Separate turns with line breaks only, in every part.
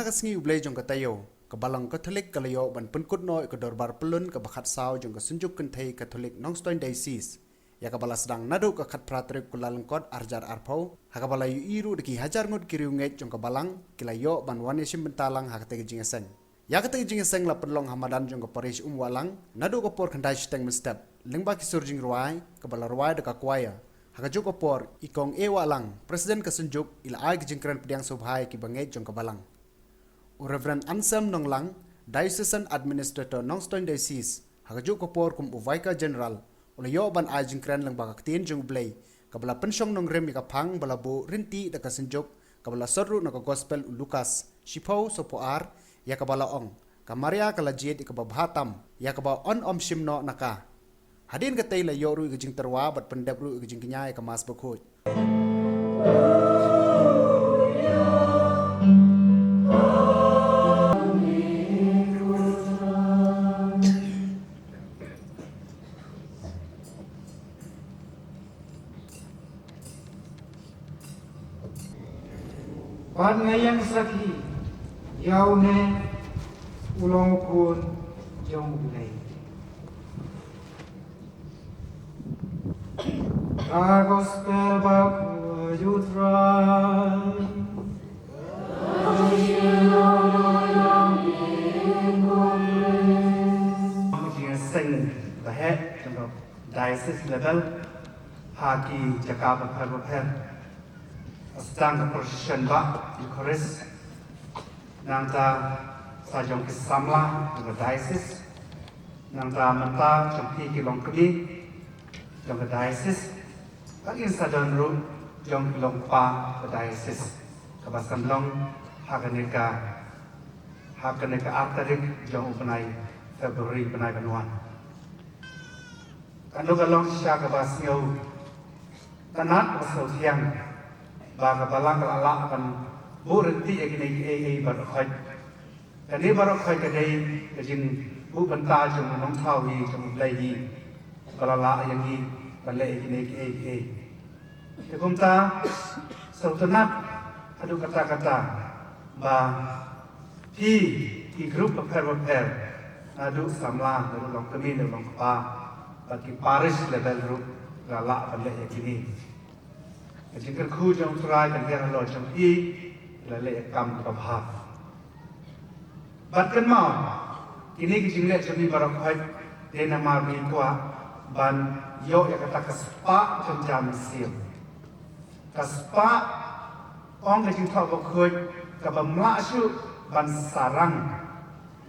hagasngi ublay jong katayo kabalang Katolik kalayo ban penkut noy ke dorbar pelun ke bakat saw jong ke sunjuk kentai Katolik Nongstoin Diocese ya kabala sedang nadu ke kat pratrik kulalengkot arjar arpau hakabala yu iru deki hajar ngut kiriunget jong kabalang kilayo ban wanesim bentalang hakate jingeseng ya kate jingeseng la penlong hamadan jong ke parish walang nadu ke por kendai steng mestep lengba kisur jing ruai kabala ruai deka kuaya hakajuk opor ikong walang presiden kesunjuk ila ai kejingkran pediang subhai ki bangai jong kabalang Reverend Ansem Nonglang, Diocesan Administrator Nongstoin Diocese, hakajuk kopor kum Uvaika General, ulayo ban ajing kran lang bakaktin jung blay, kabala pensyong nong rem ikapang balabo rinti daka senjuk, kabala sorru naka gospel Lukas, Shipau sopoar, ya kabala ong, kamaria kalajid ikababhatam, ya kaba on shimno naka. Hadin katay layo ru ikajing terwa bat pendep ru ikajing kenyay kamas bakhut.
Pan ngayang sakhi yaw ne ulong kun jong ulay. Gospel bak yutran. Sing the head of diocese level, haki jakab perbuatan. Sedang procession ba Eucharist nangta sajong kisamla ng diocese nangta mata jong kilong kami jong diocese agin sadon ru jong kilong pa diocese kabasan long haganeka atarik jong upanay February panay banuan kanu galong siya kabasyo tanat basaw siyang baga balang kalala akan burenti egini barokhoi kani barokhoi kadai kajin bu banta jung nong thawi jung lei kalala yangi balle egini tekumta sultanat adu kata-kata ba ti grup per adu samla adu long kami adu long pa bagi parish level ru kalala balle egini jingkar khu jong trai kan dia lo jong la le kam ka bha bat kan mau kini ki jingle jami barok khoi de na mar mi kwa ban yo ya kata kaspa jong jam sim kaspa ong ke jing thau ko khoi ka bam la shu ban sarang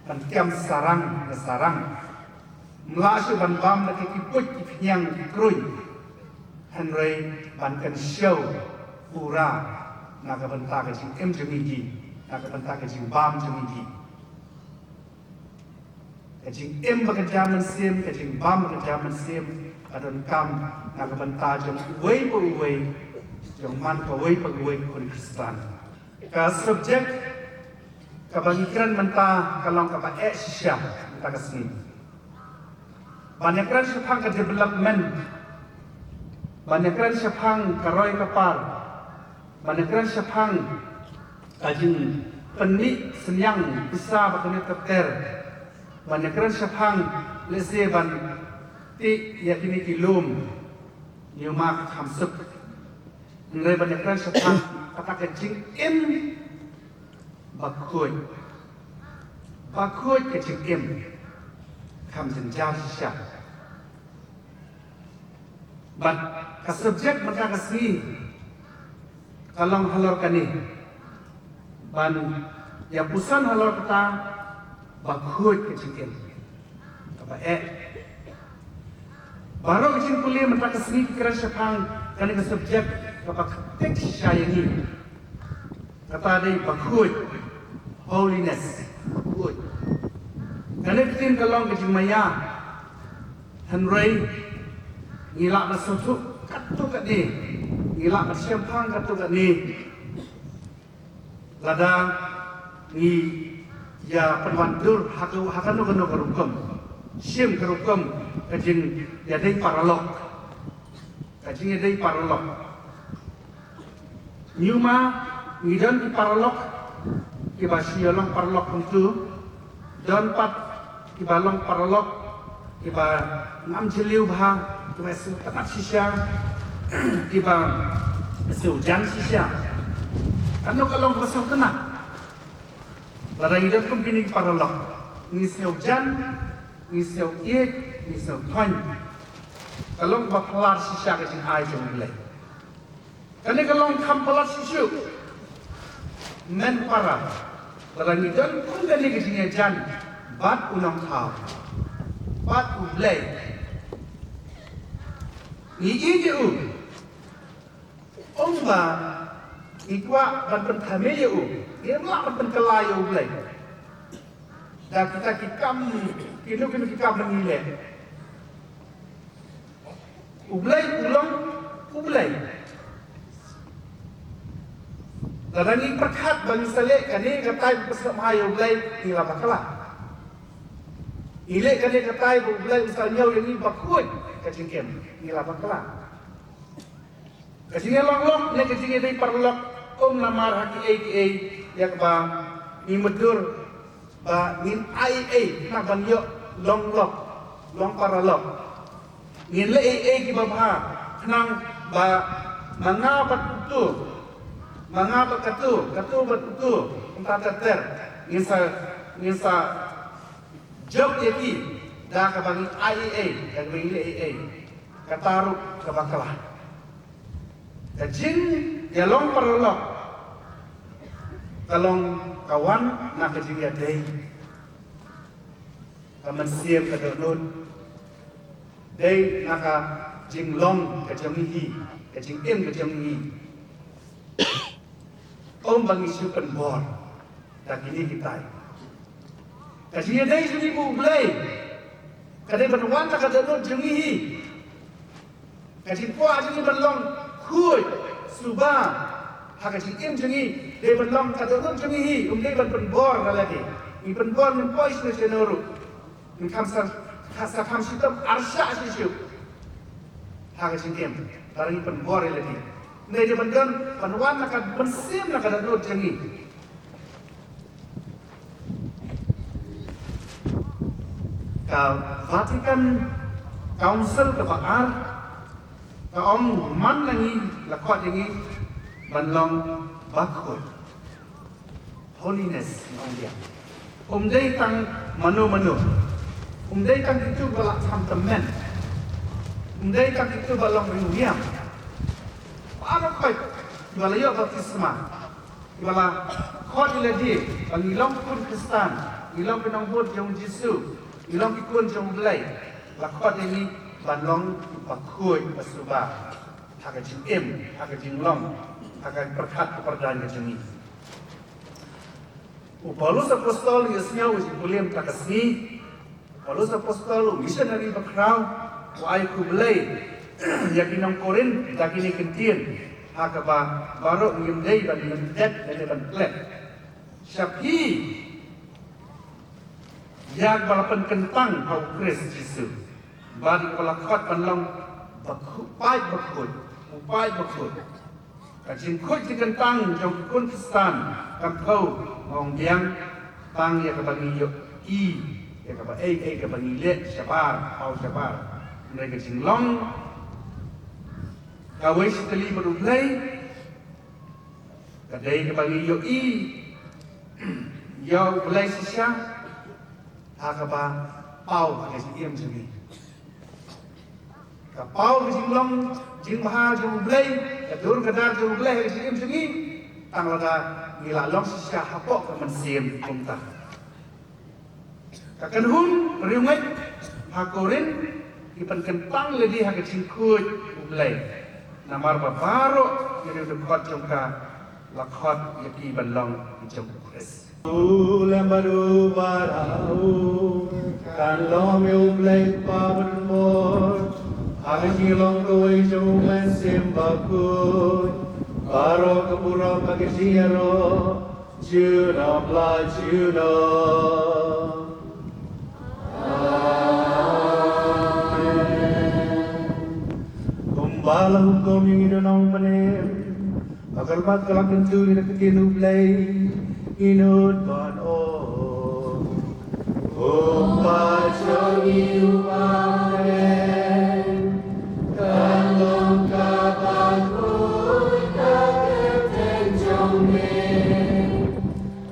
ban kiam sarang mla shu ban bam la ki put ki phnyang ki krui Henry bankan show pura naga benta ke jing jumiji naga benta ke jing bam jumiji ke jing bekerja sim ke jing bam bekerja sim adon kam naga benta jong wei jong man ko wei Kristen ka subject ka bangikan menta kalong ka ba shisha menta ka sini banyak kan sepang ke development Banyakan sepang karoi kapal, banyakan sepang kajin penik senyang bisa bakal terter, banyakan sepang lese ban ti yakini kilum, nyumak hamsuk, nilai banyakan sepang kata kajing bakui kajing kamjeng jauh siap. But ka subject maka kasi kalong halor kani ban ya pusan halor kata bakhut ke cikin apa baru kecil kuliah maka kasi kira syapang kani ka subject kapag tek syayani kata day bakhut holiness bakhut kani kitin kalong kecil maya Henry ngilak na susu katu kat ni ngilak na syampang katu kat ni lada ni ya penwandur hakanu kerukum syim kerukum kajing yadai paralog Nyuma ngidon di paralog kiba siya long parlok tentu dan pat kiba long parlok kiba ngam jeliu bang kiba su tamat sisya kiba su jan sisya anu kalong pasal kena larang hidup kum kini parlok ni siu jan ni siu iek ni siu tuan kalong baklar sisya ke sing ai jong belai kani kalong kam palat sisu men para larang hidup kum kini ke sing jan bat unang thau bat ulai ni iju ba ikwa ban kami yu dia mak ban kelayu ulai dah kita kikam kinu kikam mengile ulai ulang ulai larang ini perkat bagi selek kani katai pesat mahai ulai ni lah bakalah ilek kani katai ulai misalnya yang ini bakut kacingkem ni lah bakalah kacingnya long ni kacingnya dari parlok namar haki ya ba ni medur ba nin ai nak ban yo long paralok nin le ki ba ba nang ba manga katu bat tu unta ter nin sa job yaki da ka bang ai ka bang le kataru ka bakalah kajing ya long paralok kalong kawan nak kajing ya day kaman siap ka donut day naka jing long kajing em kajing hi bang isu penbor tak ini kita kajing ya day sini bu belai kadai benwan tak ka donut jing hi kajing kuah jing benlong khui subah hak em jengi de benlong kata jengi hi de ban penbor lagi ni penbor ni pois ni senoru ni kamsa kam sitam arsha sisu hak em bari penbor lagi ne de bendan panwan nak bensim nak ada jengi ka Vatican Council ke Baar ka om man lagi lakot yang ini banlong bakul holiness dia day tang manu day tang itu balak temen day tang itu balong riuam apa koi balayo baptisma bala khot lagi bangilong kun Kristen ilong pinong bud jong Yesus ilong ikun jong belai lakot ini banlong bakul basubah hak em hak long akan berkat kepercayaan kejemi. Paulus apostol Yesnya uji kuliam takasni. Paulus apostol missionary background wai kubelai yakinong Korin dakini kentien hakaba baru ngimdei ban mendet dan ban klep. Syapi yak balapan kentang kau Kris Yesus. Bari kolakot banlong upai bakut. Kacing kuat di kentang jauh Kristen kampau ngong biang tang ya kebangi yo ya kebangi le syabar mereka kacing long kawai sekali berulai kadai kebangi yo yo ulai sisya hakaba pau kacing em sini kapau kacing long jing maha jauh ulai kadur kadar jauh belai hari sini tang laga nila long sisya hapok kaman sim kumta kakan hun riungai hakorin ipan kentang ledi hak cingkut belai namar babaro ini udah kuat jongka lakot yaki balong jong Kris lembaru barau kan long belai paben mor Aki long kawai cuman simbakut Baro kepura pakai siaro Juna bla juna Amen Kumbala hukum yang hidunong panim Agar mat kalak tentu ni nak kenu belai inut ban o Opa chong you amen Kalong kaban koy kaketen chong me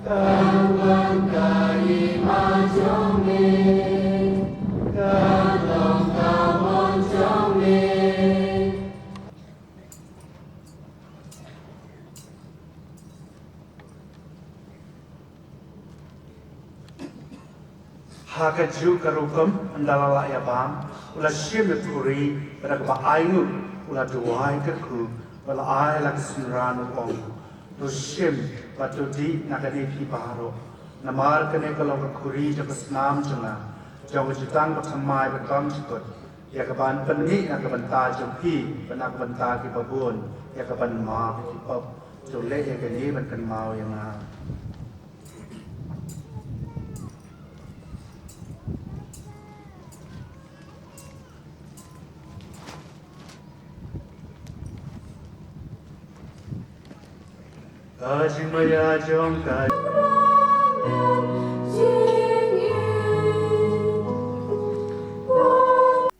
Kalong kaima chong me Kalong kabon chong me Hakaju karukam andalala yabam ula shim turi pada ba ainu ula duai kerku ula ai lak sinranu ong to shim patu di nakade pi paro namar kane kalong kuri japasnam chunga jong jutang pathamai patam chikot yakaban panni yakaban ta jompi panakaban ta ki babun yakaban ma ki pap jole yakani ban kan mau yanga Ajimaya jongka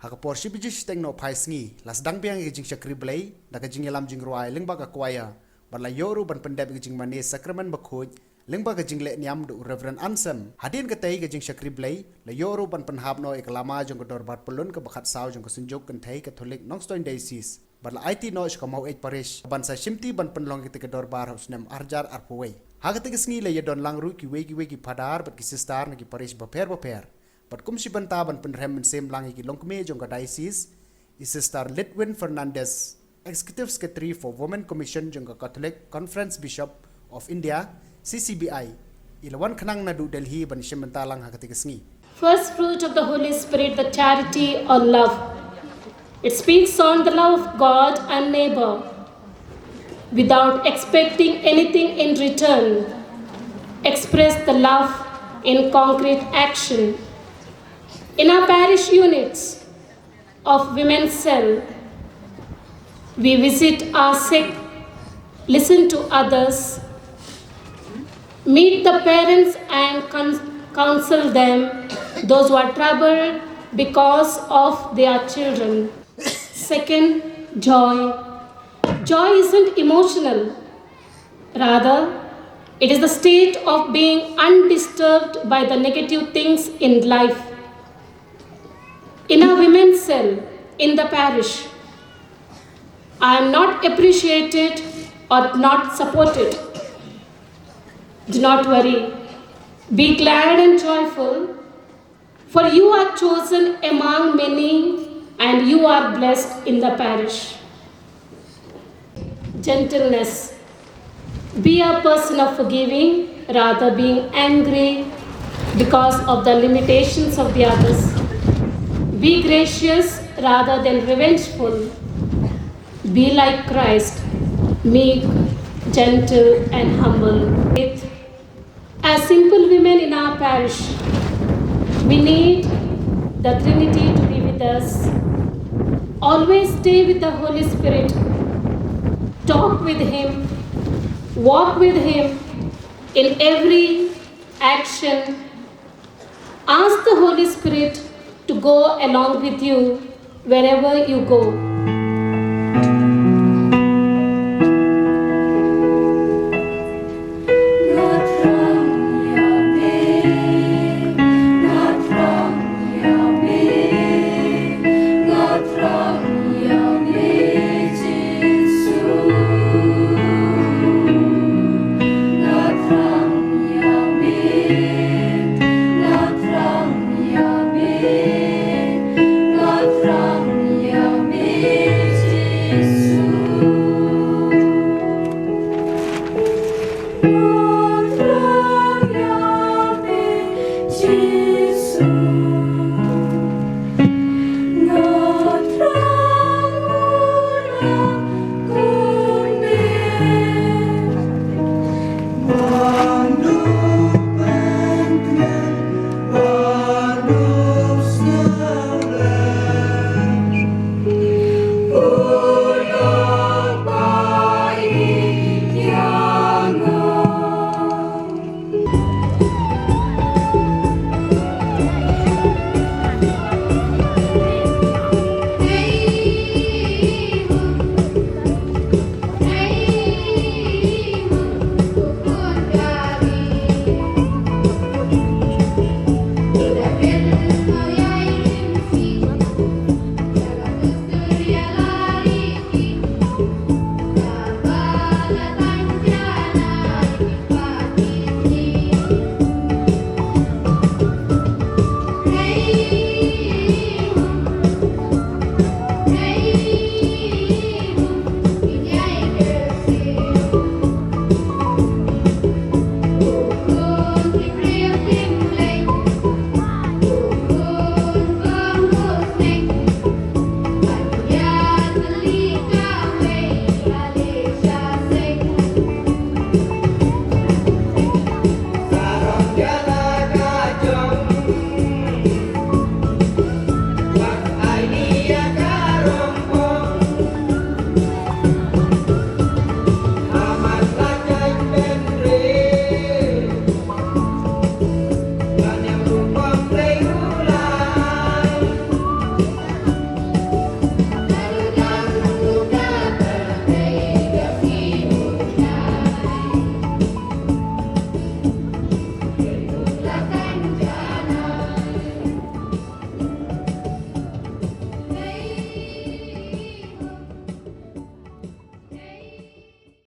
Hakapor shipijis teng no phaisngi las dang piang ge jing chakri blai daga jing lam jing ruai lengba ka kwaya barla yoru ban pendap ge jing mane sakraman bakhoj lengba ge jing le nyam du reverend ansem hadin ke tai ge jing chakri blai la yoru ban panhap no eklama jong ko dor bat pulun ke bakhat saw jong ko sunjok kan thai catholic nongstoin diocese barla IT no is kamau ej parish ban sa shimti ban penlong ke dor bar haus nem arjar arpowei hagate ge sngi le yedon langru ki wegi padar bat ki sistar ki parish baper But kumsi banta ban penrem sem langi ki longkme jong ka diocese is Sister Litwin Fernandez, Executive Secretary for Women Commission jong ka Catholic Conference Bishop of India CCBI. Ilawan kanang nadu Delhi ban shimanta lang hakati kasngi.
First fruit of the Holy Spirit, the charity or love. It speaks on the love of God and neighbor without expecting anything in return. Express the love in concrete action. In our parish units of Women's Cell, we visit our sick, listen to others, meet the parents and counsel them, those who are troubled because of their children. Second, joy. Joy isn't emotional. Rather, it is the state of being undisturbed by the negative things in life. In our women's cell, in the parish, I am not appreciated or not supported. Do not worry. Be glad and joyful, for you are chosen among many and you are blessed in the parish. Gentleness. Be a person of forgiving rather being angry because of the limitations of the others. Be gracious rather than revengeful. Be like Christ, meek, gentle and humble. As simple women in our parish, we need the Trinity to be with us. Always stay with the Holy Spirit. Talk with Him. Walk with Him in every action. Ask the Holy Spirit to go along with you wherever you go.